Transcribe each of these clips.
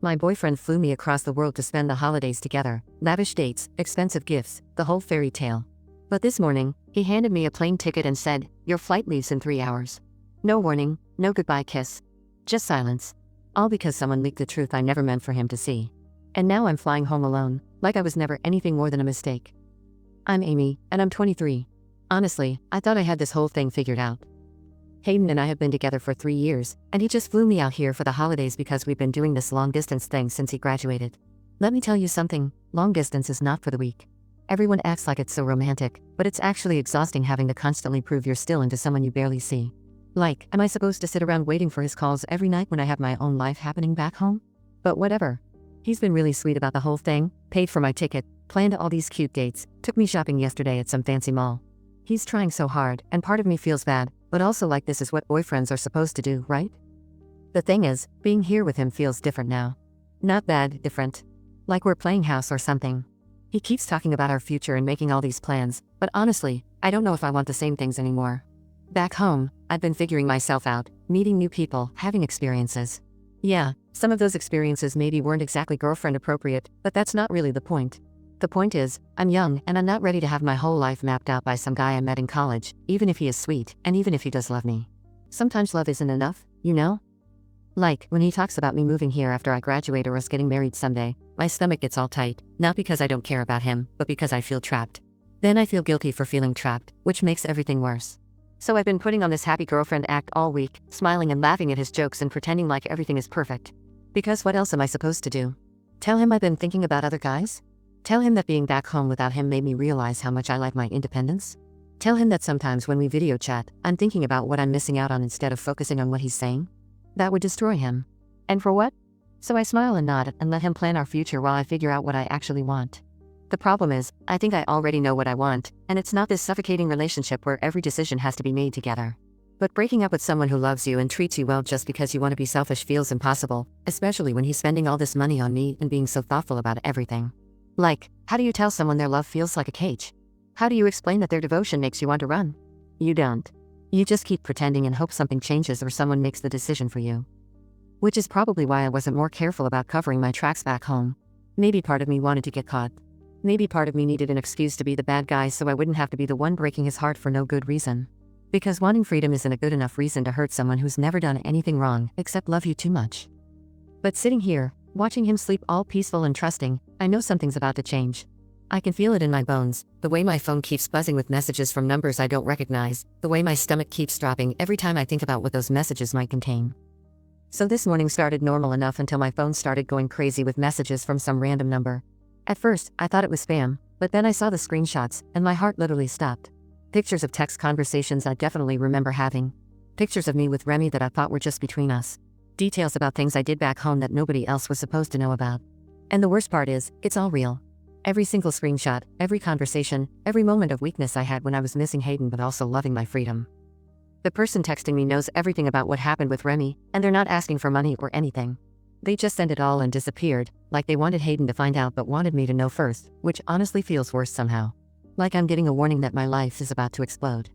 My boyfriend flew me across the world to spend the holidays together, lavish dates, expensive gifts, the whole fairy tale. But this morning, he handed me a plane ticket and said, "Your flight leaves in 3 hours." No warning, no goodbye kiss. Just silence. All because someone leaked the truth I never meant for him to see. And now I'm flying home alone, like I was never anything more than a mistake. I'm Amy, and I'm 23. Honestly, I thought I had this whole thing figured out. Hayden and I have been together for 3 years, and he just flew me out here for the holidays because we've been doing this long-distance thing since he graduated. Let me tell you something, long distance is not for the weak. Everyone acts like it's so romantic, but it's actually exhausting having to constantly prove you're still into someone you barely see. Like, am I supposed to sit around waiting for his calls every night when I have my own life happening back home? But whatever. He's been really sweet about the whole thing, paid for my ticket, planned all these cute dates, took me shopping yesterday at some fancy mall. He's trying so hard, and part of me feels bad, but also like this is what boyfriends are supposed to do, right? The thing is, being here with him feels different now. Not bad, different. Like we're playing house or something. He keeps talking about our future and making all these plans, but honestly, I don't know if I want the same things anymore. Back home, I've been figuring myself out, meeting new people, having experiences. Yeah, some of those experiences maybe weren't exactly girlfriend appropriate, but that's not really the point. The point is, I'm young and I'm not ready to have my whole life mapped out by some guy I met in college, even if he is sweet, and even if he does love me. Sometimes love isn't enough, you know? Like, when he talks about me moving here after I graduate or us getting married someday, my stomach gets all tight, not because I don't care about him, but because I feel trapped. Then I feel guilty for feeling trapped, which makes everything worse. So I've been putting on this happy girlfriend act all week, smiling and laughing at his jokes and pretending like everything is perfect. Because what else am I supposed to do? Tell him I've been thinking about other guys? Tell him that being back home without him made me realize how much I like my independence? Tell him that sometimes when we video chat, I'm thinking about what I'm missing out on instead of focusing on what he's saying? That would destroy him. And for what? So I smile and nod and let him plan our future while I figure out what I actually want. The problem is, I think I already know what I want, and it's not this suffocating relationship where every decision has to be made together. But breaking up with someone who loves you and treats you well just because you want to be selfish feels impossible, especially when he's spending all this money on me and being so thoughtful about everything. Like, how do you tell someone their love feels like a cage? How do you explain that their devotion makes you want to run? You don't. You just keep pretending and hope something changes or someone makes the decision for you. Which is probably why I wasn't more careful about covering my tracks back home. Maybe part of me wanted to get caught. Maybe part of me needed an excuse to be the bad guy so I wouldn't have to be the one breaking his heart for no good reason. Because wanting freedom isn't a good enough reason to hurt someone who's never done anything wrong except love you too much. But sitting here, watching him sleep all peaceful and trusting, I know something's about to change. I can feel it in my bones, the way my phone keeps buzzing with messages from numbers I don't recognize, the way my stomach keeps dropping every time I think about what those messages might contain. So this morning started normal enough until my phone started going crazy with messages from some random number. At first, I thought it was spam, but then I saw the screenshots, and my heart literally stopped. Pictures of text conversations I definitely remember having. Pictures of me with Remy that I thought were just between us. Details about things I did back home that nobody else was supposed to know about. And the worst part is, it's all real. Every single screenshot, every conversation, every moment of weakness I had when I was missing Hayden but also loving my freedom. The person texting me knows everything about what happened with Remy, and they're not asking for money or anything. They just sent it all and disappeared, like they wanted Hayden to find out but wanted me to know first, which honestly feels worse somehow. Like I'm getting a warning that my life is about to explode.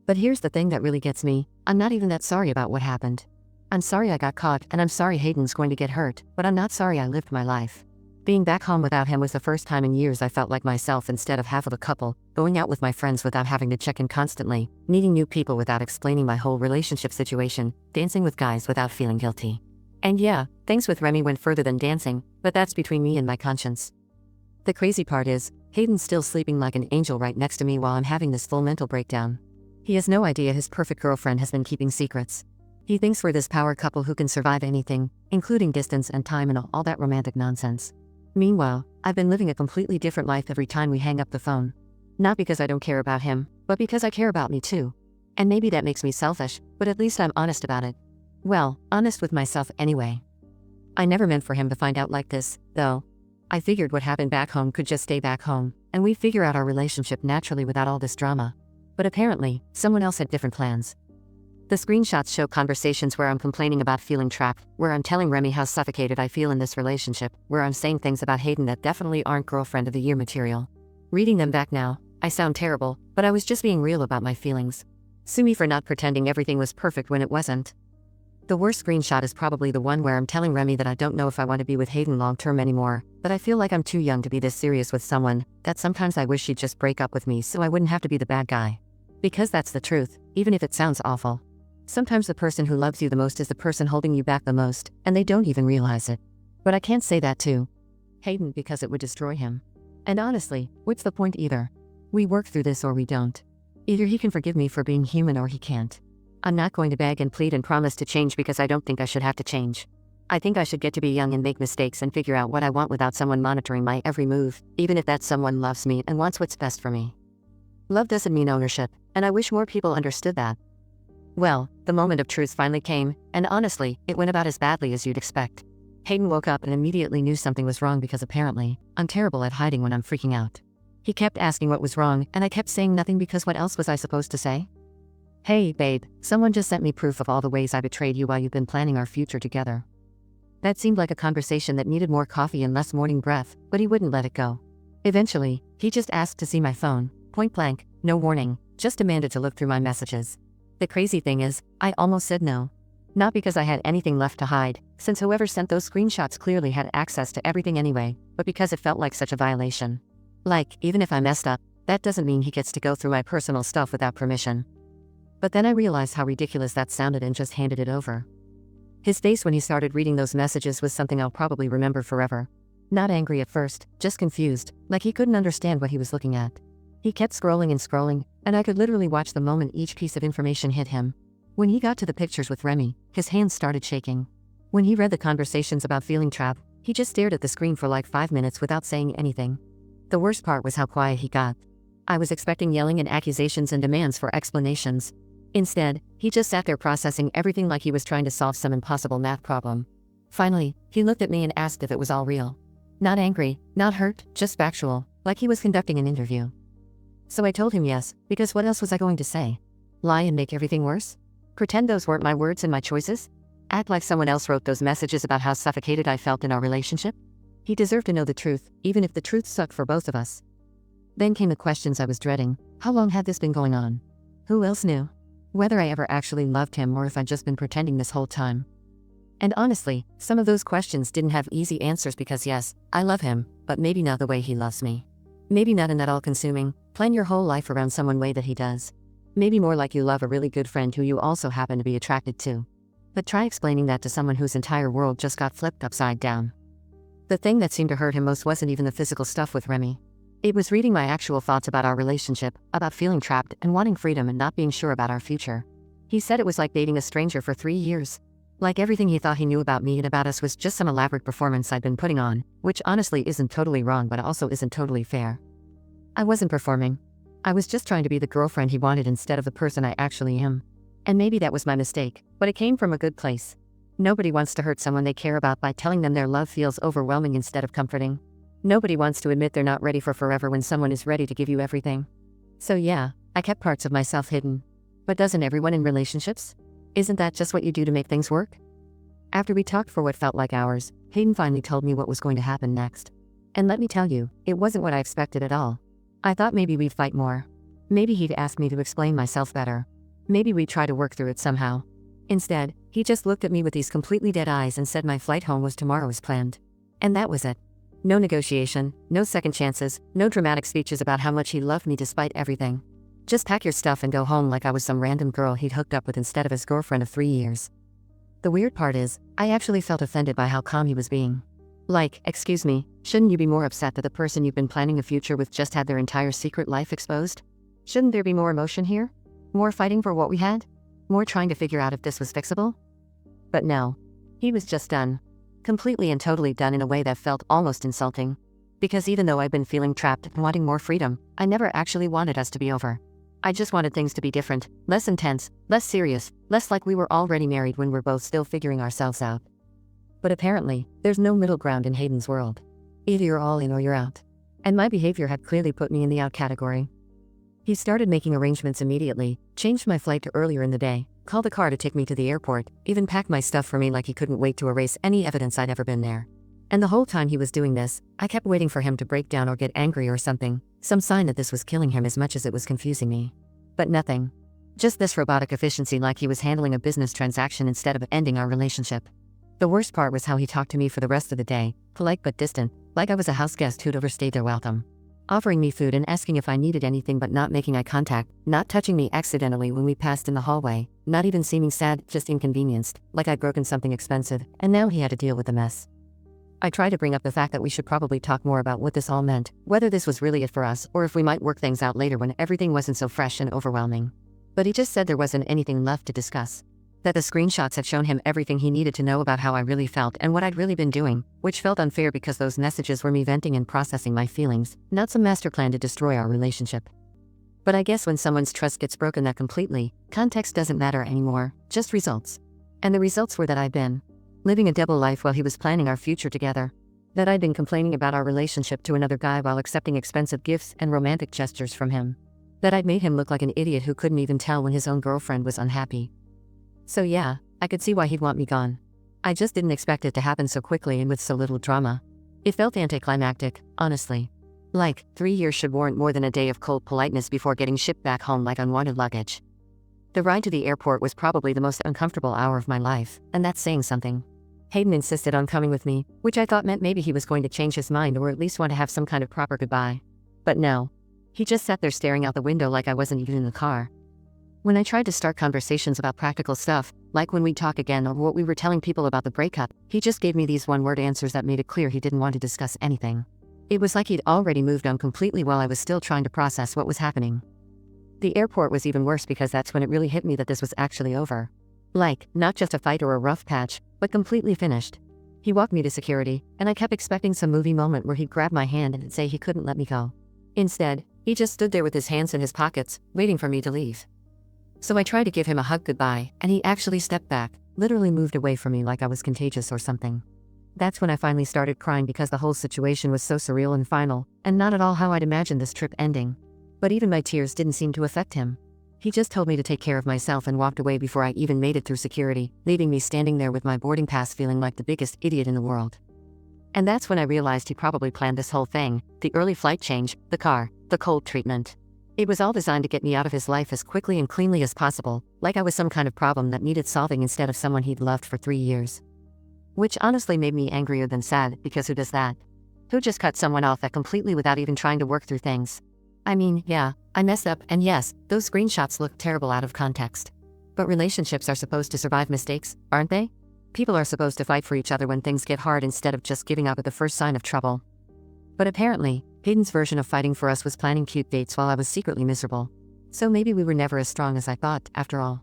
But here's the thing that really gets me, I'm not even that sorry about what happened. I'm sorry I got caught and I'm sorry Hayden's going to get hurt, but I'm not sorry I lived my life. Being back home without him was the first time in years I felt like myself instead of half of a couple, going out with my friends without having to check in constantly, meeting new people without explaining my whole relationship situation, dancing with guys without feeling guilty. And yeah, things with Remy went further than dancing, but that's between me and my conscience. The crazy part is, Hayden's still sleeping like an angel right next to me while I'm having this full mental breakdown. He has no idea his perfect girlfriend has been keeping secrets. He thinks we're this power couple who can survive anything, including distance and time and all that romantic nonsense. Meanwhile, I've been living a completely different life every time we hang up the phone. Not because I don't care about him, but because I care about me too. And maybe that makes me selfish, but at least I'm honest about it. Well, honest with myself anyway. I never meant for him to find out like this, though. I figured what happened back home could just stay back home, and we'd figure out our relationship naturally without all this drama. But apparently, someone else had different plans. The screenshots show conversations where I'm complaining about feeling trapped, where I'm telling Remy how suffocated I feel in this relationship, where I'm saying things about Hayden that definitely aren't girlfriend of the year material. Reading them back now, I sound terrible, but I was just being real about my feelings. Sue me for not pretending everything was perfect when it wasn't. The worst screenshot is probably the one where I'm telling Remy that I don't know if I want to be with Hayden long term anymore, that I feel like I'm too young to be this serious with someone, that sometimes I wish she'd just break up with me so I wouldn't have to be the bad guy. Because that's the truth, even if it sounds awful. Sometimes the person who loves you the most is the person holding you back the most, and they don't even realize it. But I can't say that to Hayden because it would destroy him. And honestly, what's the point either? We work through this or we don't. Either he can forgive me for being human or he can't. I'm not going to beg and plead and promise to change because I don't think I should have to change. I think I should get to be young and make mistakes and figure out what I want without someone monitoring my every move, even if that someone loves me and wants what's best for me. Love doesn't mean ownership, and I wish more people understood that. Well, the moment of truth finally came, and honestly, it went about as badly as you'd expect. Hayden woke up and immediately knew something was wrong because apparently, I'm terrible at hiding when I'm freaking out. He kept asking what was wrong, and I kept saying nothing because what else was I supposed to say? Hey, babe, someone just sent me proof of all the ways I betrayed you while you've been planning our future together. That seemed like a conversation that needed more coffee and less morning breath, but he wouldn't let it go. Eventually, he just asked to see my phone, point blank, no warning, just demanded to look through my messages. The crazy thing is, I almost said no. Not because I had anything left to hide, since whoever sent those screenshots clearly had access to everything anyway, but because it felt like such a violation. Like, even if I messed up, that doesn't mean he gets to go through my personal stuff without permission. But then I realized how ridiculous that sounded and just handed it over. His face when he started reading those messages was something I'll probably remember forever. Not angry at first, just confused, like he couldn't understand what he was looking at. He kept scrolling and scrolling, and I could literally watch the moment each piece of information hit him. When he got to the pictures with Remy, his hands started shaking. When he read the conversations about feeling trapped, he just stared at the screen for like 5 minutes without saying anything. The worst part was how quiet he got. I was expecting yelling and accusations and demands for explanations. Instead, he just sat there processing everything like he was trying to solve some impossible math problem. Finally, he looked at me and asked if it was all real. Not angry, not hurt, just factual, like he was conducting an interview. So I told him yes, because what else was I going to say? Lie and make everything worse? Pretend those weren't my words and my choices? Act like someone else wrote those messages about how suffocated I felt in our relationship? He deserved to know the truth, even if the truth sucked for both of us. Then came the questions I was dreading. How long had this been going on? Who else knew? Whether I ever actually loved him or if I'd just been pretending this whole time. And honestly, some of those questions didn't have easy answers because yes, I love him, but maybe not the way he loves me. Maybe not in that all-consuming, plan your whole life around someone way that he does. Maybe more like you love a really good friend who you also happen to be attracted to. But try explaining that to someone whose entire world just got flipped upside down. The thing that seemed to hurt him most wasn't even the physical stuff with Remy. It was reading my actual thoughts about our relationship, about feeling trapped and wanting freedom and not being sure about our future. He said it was like dating a stranger for 3 years. Like everything he thought he knew about me and about us was just some elaborate performance I'd been putting on, which honestly isn't totally wrong but also isn't totally fair. I wasn't performing. I was just trying to be the girlfriend he wanted instead of the person I actually am. And maybe that was my mistake, but it came from a good place. Nobody wants to hurt someone they care about by telling them their love feels overwhelming instead of comforting. Nobody wants to admit they're not ready for forever when someone is ready to give you everything. So yeah, I kept parts of myself hidden. But doesn't everyone in relationships? Isn't that just what you do to make things work? After we talked for what felt like hours, Hayden finally told me what was going to happen next. And let me tell you, it wasn't what I expected at all. I thought maybe we'd fight more. Maybe he'd ask me to explain myself better. Maybe we'd try to work through it somehow. Instead, he just looked at me with these completely dead eyes and said my flight home was tomorrow as planned. And that was it. No negotiation, no second chances, no dramatic speeches about how much he loved me despite everything. Just pack your stuff and go home like I was some random girl he'd hooked up with instead of his girlfriend of 3 years. The weird part is, I actually felt offended by how calm he was being. Like, excuse me, shouldn't you be more upset that the person you've been planning a future with just had their entire secret life exposed? Shouldn't there be more emotion here? More fighting for what we had? More trying to figure out if this was fixable? But no. He was just done. Completely and totally done in a way that felt almost insulting. Because even though I'd been feeling trapped and wanting more freedom, I never actually wanted us to be over. I just wanted things to be different, less intense, less serious, less like we were already married when we're both still figuring ourselves out. But apparently, there's no middle ground in Hayden's world. Either you're all in or you're out. And my behavior had clearly put me in the out category. He started making arrangements immediately, changed my flight to earlier in the day, called a car to take me to the airport, even packed my stuff for me like he couldn't wait to erase any evidence I'd ever been there. And the whole time he was doing this, I kept waiting for him to break down or get angry or something, some sign that this was killing him as much as it was confusing me. But nothing. Just this robotic efficiency, like he was handling a business transaction instead of ending our relationship. The worst part was how he talked to me for the rest of the day, polite but distant, like I was a house guest who'd overstayed their welcome. Offering me food and asking if I needed anything but not making eye contact, not touching me accidentally when we passed in the hallway, not even seeming sad, just inconvenienced, like I'd broken something expensive, and now he had to deal with the mess. I tried to bring up the fact that we should probably talk more about what this all meant, whether this was really it for us or if we might work things out later when everything wasn't so fresh and overwhelming. But he just said there wasn't anything left to discuss. That the screenshots had shown him everything he needed to know about how I really felt and what I'd really been doing, which felt unfair because those messages were me venting and processing my feelings, not some master plan to destroy our relationship. But I guess when someone's trust gets broken that completely, context doesn't matter anymore, just results. And the results were that I'd been living a double life while he was planning our future together. That I'd been complaining about our relationship to another guy while accepting expensive gifts and romantic gestures from him. That I'd made him look like an idiot who couldn't even tell when his own girlfriend was unhappy. So yeah, I could see why he'd want me gone. I just didn't expect it to happen so quickly and with so little drama. It felt anticlimactic, honestly. Like, 3 years should warrant more than a day of cold politeness before getting shipped back home like unwanted luggage. The ride to the airport was probably the most uncomfortable hour of my life, and that's saying something. Hayden insisted on coming with me, which I thought meant maybe he was going to change his mind or at least want to have some kind of proper goodbye. But no. He just sat there staring out the window like I wasn't even in the car. When I tried to start conversations about practical stuff, like when we'd talk again or what we were telling people about the breakup, he just gave me these one-word answers that made it clear he didn't want to discuss anything. It was like he'd already moved on completely while I was still trying to process what was happening. The airport was even worse because that's when it really hit me that this was actually over. Like, not just a fight or a rough patch, but completely finished. He walked me to security, and I kept expecting some movie moment where he'd grab my hand and say he couldn't let me go. Instead, he just stood there with his hands in his pockets, waiting for me to leave. So I tried to give him a hug goodbye, and he actually stepped back, literally moved away from me like I was contagious or something. That's when I finally started crying because the whole situation was so surreal and final, and not at all how I'd imagined this trip ending. But even my tears didn't seem to affect him. He just told me to take care of myself and walked away before I even made it through security, leaving me standing there with my boarding pass feeling like the biggest idiot in the world. And that's when I realized he probably planned this whole thing, the early flight change, the car, the cold treatment. It was all designed to get me out of his life as quickly and cleanly as possible, like I was some kind of problem that needed solving instead of someone he'd loved for 3 years. Which honestly made me angrier than sad, because who does that? Who just cut someone off that completely without even trying to work through things? I mean, yeah, I messed up, and yes, those screenshots look terrible out of context. But relationships are supposed to survive mistakes, aren't they? People are supposed to fight for each other when things get hard instead of just giving up at the first sign of trouble. But apparently, Hayden's version of fighting for us was planning cute dates while I was secretly miserable. So maybe we were never as strong as I thought, after all.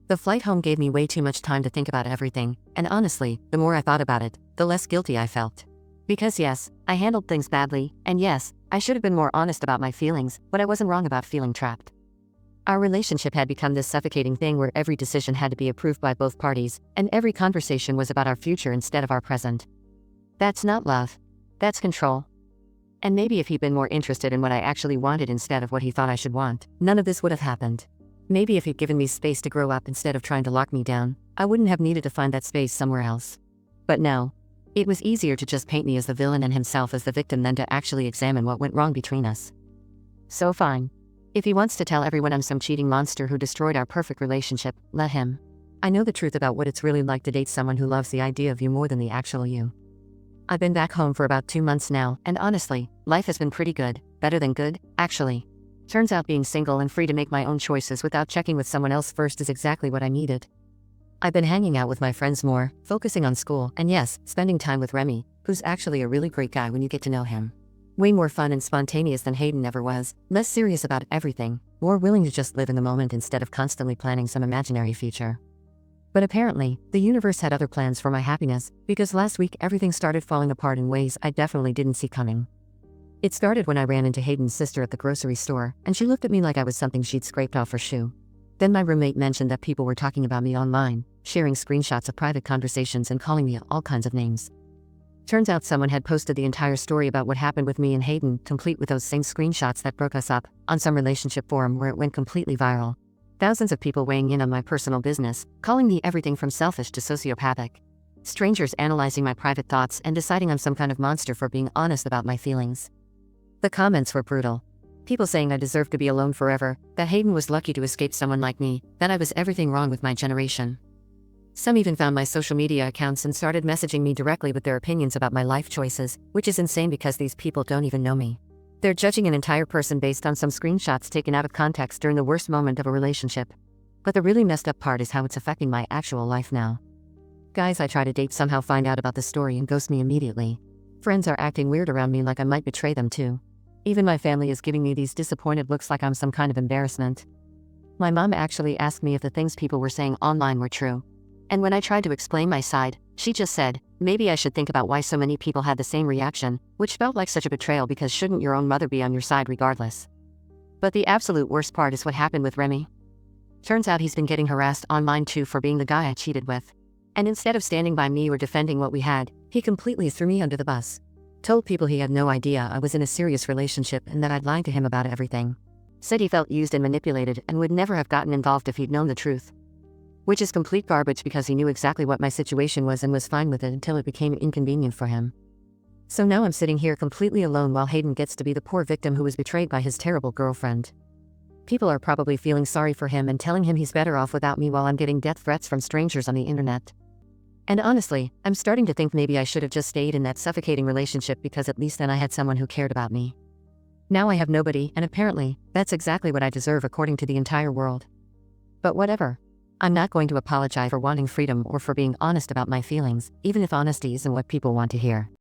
The flight home gave me way too much time to think about everything, and honestly, the more I thought about it, the less guilty I felt. Because yes, I handled things badly, and yes, I should have been more honest about my feelings, but I wasn't wrong about feeling trapped. Our relationship had become this suffocating thing where every decision had to be approved by both parties, and every conversation was about our future instead of our present. That's not love. That's control. And maybe if he'd been more interested in what I actually wanted instead of what he thought I should want, none of this would have happened. Maybe if he'd given me space to grow up instead of trying to lock me down, I wouldn't have needed to find that space somewhere else. But no. It was easier to just paint me as the villain and himself as the victim than to actually examine what went wrong between us. So fine. If he wants to tell everyone I'm some cheating monster who destroyed our perfect relationship, let him. I know the truth about what it's really like to date someone who loves the idea of you more than the actual you. I've been back home for about 2 months now, and honestly, life has been pretty good, better than good, actually. Turns out being single and free to make my own choices without checking with someone else first is exactly what I needed. I've been hanging out with my friends more, focusing on school, and yes, spending time with Remy, who's actually a really great guy when you get to know him. Way more fun and spontaneous than Hayden ever was, less serious about everything, more willing to just live in the moment instead of constantly planning some imaginary future. But apparently, the universe had other plans for my happiness, because last week everything started falling apart in ways I definitely didn't see coming. It started when I ran into Hayden's sister at the grocery store, and she looked at me like I was something she'd scraped off her shoe. Then my roommate mentioned that people were talking about me online, sharing screenshots of private conversations and calling me all kinds of names. Turns out someone had posted the entire story about what happened with me and Hayden, complete with those same screenshots that broke us up, on some relationship forum where it went completely viral. Thousands of people weighing in on my personal business, calling me everything from selfish to sociopathic. Strangers analyzing my private thoughts and deciding I'm some kind of monster for being honest about my feelings. The comments were brutal. People saying I deserve to be alone forever, that Hayden was lucky to escape someone like me, that I was everything wrong with my generation. Some even found my social media accounts and started messaging me directly with their opinions about my life choices, which is insane because these people don't even know me. They're judging an entire person based on some screenshots taken out of context during the worst moment of a relationship. But the really messed up part is how it's affecting my actual life now. Guys I try to date somehow find out about the story and ghost me immediately. Friends are acting weird around me like I might betray them too. Even my family is giving me these disappointed looks like I'm some kind of embarrassment. My mom actually asked me if the things people were saying online were true. And when I tried to explain my side, she just said, maybe I should think about why so many people had the same reaction, which felt like such a betrayal because shouldn't your own mother be on your side regardless? But the absolute worst part is what happened with Remy. Turns out he's been getting harassed online too for being the guy I cheated with. And instead of standing by me or defending what we had, he completely threw me under the bus. Told people he had no idea I was in a serious relationship and that I'd lied to him about everything. Said he felt used and manipulated and would never have gotten involved if he'd known the truth. Which is complete garbage because he knew exactly what my situation was and was fine with it until it became inconvenient for him. So now I'm sitting here completely alone while Hayden gets to be the poor victim who was betrayed by his terrible girlfriend. People are probably feeling sorry for him and telling him he's better off without me while I'm getting death threats from strangers on the internet. And honestly, I'm starting to think maybe I should have just stayed in that suffocating relationship because at least then I had someone who cared about me. Now I have nobody, and apparently, that's exactly what I deserve according to the entire world. But whatever. I'm not going to apologize for wanting freedom or for being honest about my feelings, even if honesty isn't what people want to hear.